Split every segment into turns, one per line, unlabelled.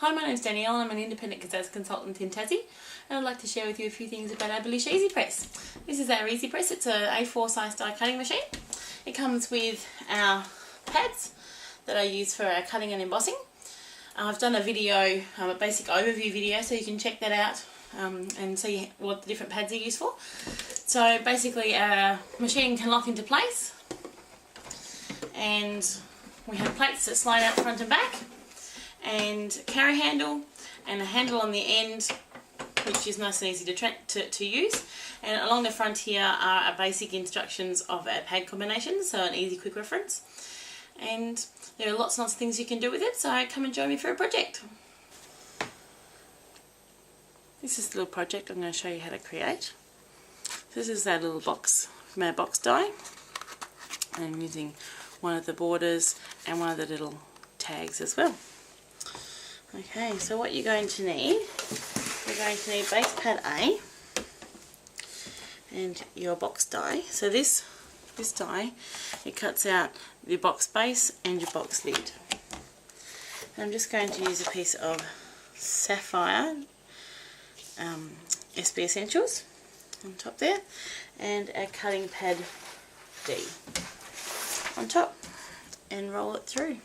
Hi, my name's Danielle and I'm an independent Kaszazz consultant in Tassie, and I'd like to share with you a few things about our Bellish Ezy-Press. This is our Ezy-Press. It's an A4 size die cutting machine. It comes with our pads that I use for our cutting and embossing. I've done a video, a basic overview video, so you can check that out and see what the different pads are used for. So basically our machine can lock into place, and we have plates that slide out front and back, and carry handle and a handle on the end, which is nice and easy to use. And along the front here are our basic instructions of our pad combinations, so an easy quick reference. And there are lots and lots of things you can do with it, so come and join me for a project. This is the little project I'm going to show you how to create. This is our little box from our box die, and I'm using one of the borders and one of the little tags as well. Okay, so what you're going to need, you're going to need base pad A and your box die. So this die, it cuts out your box base and your box lid. And I'm just going to use a piece of Sapphire SB Essentials on top there, and a cutting pad D on top, and roll it through.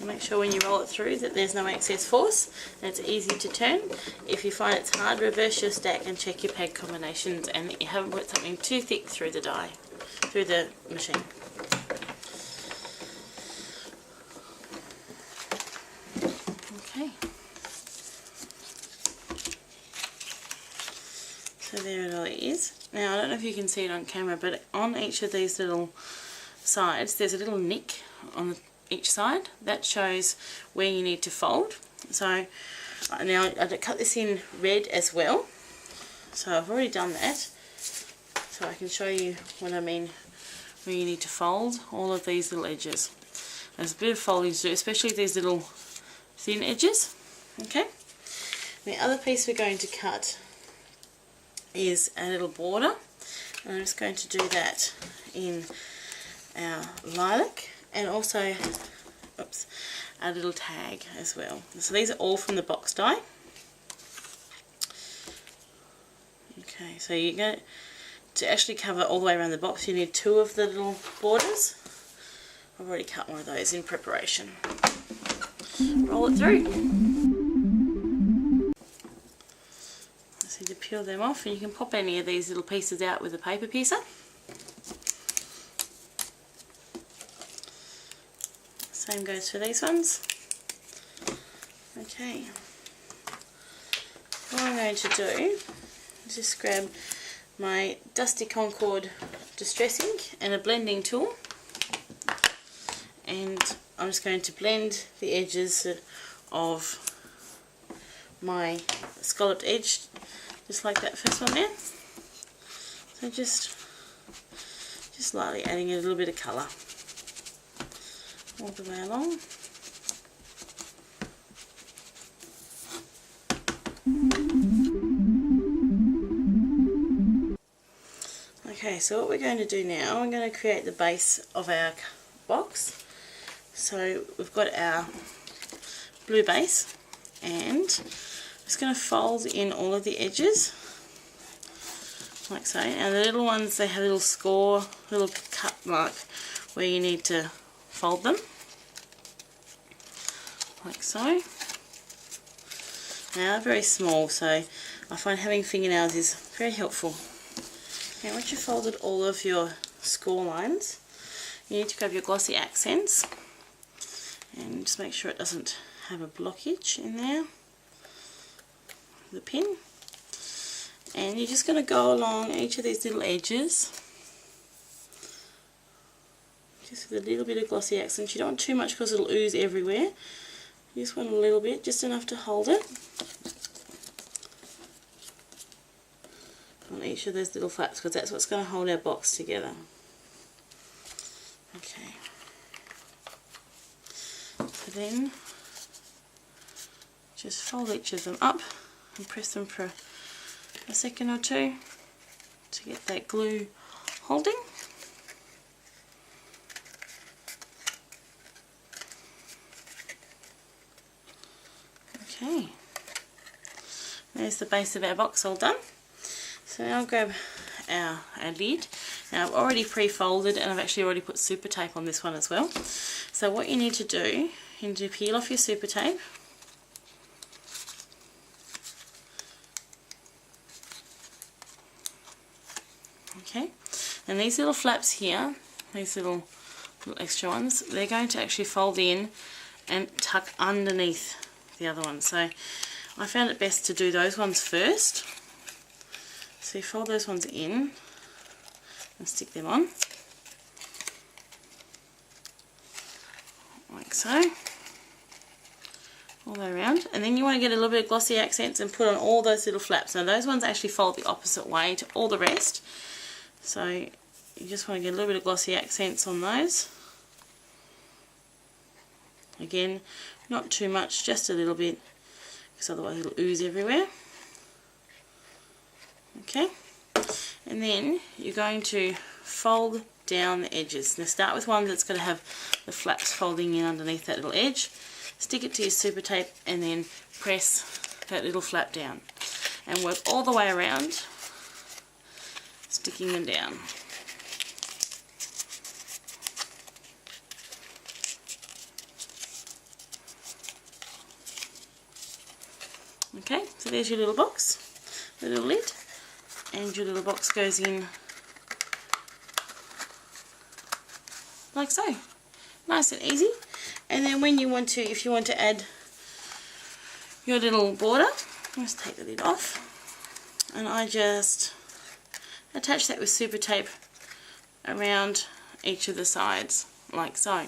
Make sure when you roll it through that there's no excess force and it's easy to turn. If you find it's hard, reverse your stack and check your pad combinations and that you haven't put something too thick through the die, through the machine. Okay. So there it all is. Now I don't know if you can see it on camera, but on each of these little sides there's a little nick on each side that shows where you need to fold. So now I cut this in red as well, so I've already done that, so I can show you what I mean where you need to fold all of these little edges. There's a bit of folding to do, especially these little thin edges. Okay, the other piece we're going to cut is a little border, and I'm just going to do that in our lilac, and also a little tag as well. So these are all from the box die. Okay, so you're going to actually cover all the way around the box, you need 2 of the little borders. I've already cut one of those in preparation. Roll it through. So you peel them off, and you can pop any of these little pieces out with a paper piercer. Same goes for these ones. Okay, what I'm going to do is just grab my dusty Concord distress ink and a blending tool, and I'm just going to blend the edges of my scalloped edge, just like that first one there. So just lightly adding a little bit of colour all the way along. Okay, so what we're going to do now, we're going to create the base of our box. So we've got our blue base, and I'm just going to fold in all of the edges like so, and the little ones, they have a little score, little cut mark where you need to fold them like so. Now they're very small, so I find having fingernails is very helpful. Now once you've folded all of your score lines, you need to grab your Glossy Accents and just make sure it doesn't have a blockage in there, the pin. And you're just going to go along each of these little edges just with a little bit of Glossy Accent. You don't want too much because it'll ooze everywhere. You just want a little bit, just enough to hold it on each of those little flaps, because that's what's going to hold our box together. Okay, so then just fold each of them up and press them for a second or two to get that glue holding. Okay, there's the base of our box all done. So now I'll grab our lid. Now I've already pre-folded and I've actually already put super tape on this one as well. So what you need to do, you need to peel off your super tape. Okay, and these little flaps here, these little extra ones, they're going to actually fold in and tuck underneath the other one. So I found it best to do those ones first. So you fold those ones in and stick them on, like so, all the way around. And then you want to get a little bit of Glossy Accents and put on all those little flaps. Now those ones actually fold the opposite way to all the rest, so you just want to get a little bit of Glossy Accents on those. Again, not too much, just a little bit, because otherwise it'll ooze everywhere. Okay, and then you're going to fold down the edges. Now start with one that's going to have the flaps folding in underneath that little edge. Stick it to your super tape and then press that little flap down. And work all the way around, sticking them down. Okay, so there's your little box, the little lid, and your little box goes in like so. Nice and easy. And then when you want to, if you want to add your little border, let's take the lid off, and I just attach that with super tape around each of the sides like so.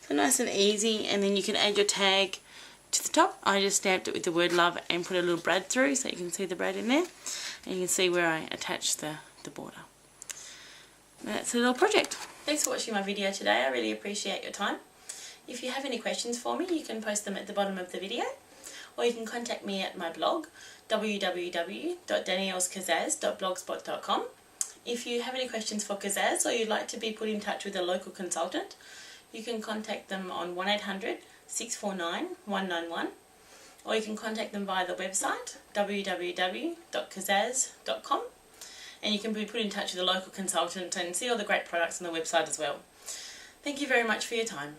So nice and easy. And then you can add your tag to the top. I just stamped it with the word love and put a little brad through so you can see the brad in there, and you can see where I attached the border. And that's a little project. Thanks for watching my video today. I really appreciate your time. If you have any questions for me, you can post them at the bottom of the video, or you can contact me at my blog www.danielleskaszazz.blogspot.com. If you have any questions for Kaszazz or you'd like to be put in touch with a local consultant, you can contact them on 1-800-649-191, or you can contact them via the website www.kaszazz.com, and you can be put in touch with a local consultant and see all the great products on the website as well. Thank you very much for your time.